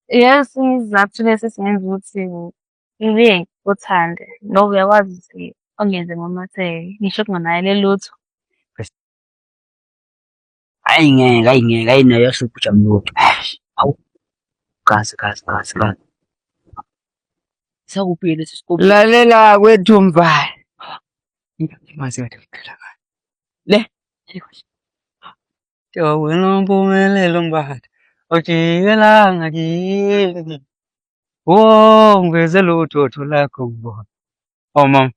Yes, isizathu lesi esingenza ukuthi ngibuye ngikuthande ngoba uyakwazi ukuthi ungenze ngamatheke ngisho kunganakele lutho. Hhayi ngeke, hhayi ngeke, hhayi nayo yasubujamo lutho. Hawu, kazi. Sakuphi lesi sikopi? Lalela kwethu Mvana. Mazi kade ngiqala ngani. Le. Wena umpumelelo Mbali. Ujikelanga kimi. Oh, ngiveze lutho lakho ngibona. Oh mama,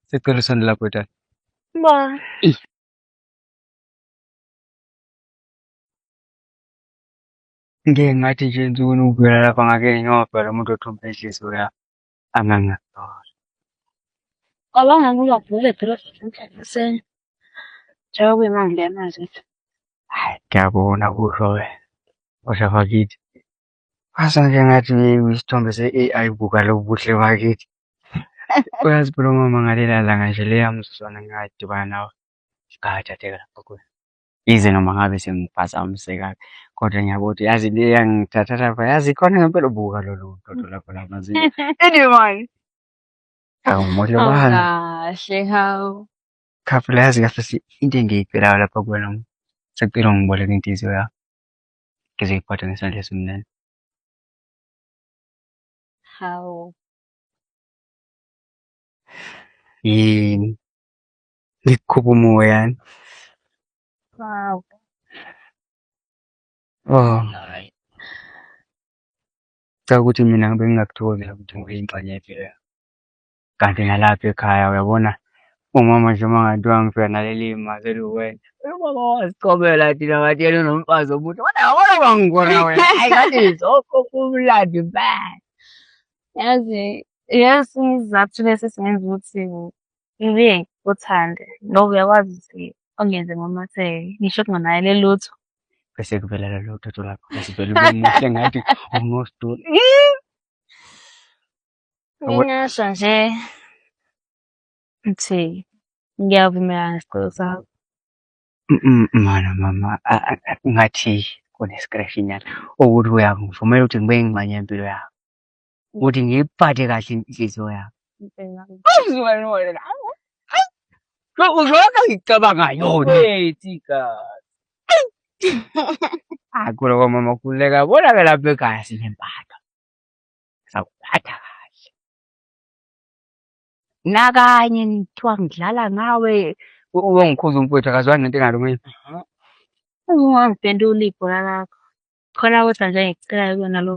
sicela usondela kwethu. Ba. Ngeke ngathi nje ensukwini ukuvela lapha ngake ngiyobheka umuntu othumba inhliziyo yami. Angangakhohlwa. Cabanga ngingavule edolobheni sen. Njengoba kuyimanje le manje. Hayi, ngiyabona kusho wena. Kodwa bakithi. Kwasa nje ngathi isithombe se-AI buka lobu buhle bakithi. Uyazi phela mama ngalela langa nje leyamzuzwana ngadibana nawe. Sikhathatheka lapha kuwe. Yize noma ngabe sengiphazamiseka kodwa ngiyabona ukuthi yazi le yangithatha lapha yazi khona ngempela buka lolu dodo lakho lamazinyo. Anyway. Awumuhle bani? Kahle hawu. Khapha yazi kahle into engiyicelayo lapha kuwena. Sekucela ungiboleke inhliziyo yakho. Ngizoyiphatha ngesandla esimnene. Hawu. Yini? Ngikukhupha umoya. Wow. Oh. Cha ukuthi mina ngibe ngingakuthozi ukuthi ngiyingxenye yempilo yakho. Kanti nalapha ekhaya uyabona umama nje uma ngathiwa ngifika naleli mazi eliwena. Umama wasicobela thina ngathi yena unomfazi omuhle. Kodwa yabona bangibona wena. Hayi ngathi izokho kumlandi bani. Yazi, yes, isizathu lesi esingenza ukuthi ngibuye ngikuthande ngoba uyakwazi ukuthi ungenze ngamatheke ngisho kunganakele lutho. Bese kuvelela lo dodo lakho. Bese vele ube muhle ngathi unositoli. Ngingasho nje ukuthi ngiyavumelana nesicelo sakho. Mama, ngathi kune-scratch nyana ukuthi uyangivumela ukuthi ngibe yingxenye yempilo yakho. Ukuthi ngiyiphathe kahle inhliziyo yakho. Uzwakala ngicabangayo. Wethika. Khona kwamama khululeka bona-ke lapha ekhaya sinempatho. Sakuphatha kahle. Nakanye kuthiwa ngidlala ngawe. Ungikhuza umfowethu akazwani nento engalungile. Ungangiphenduli ibhola lakho. Khona kodwa nje engikucelayo kuwena lo.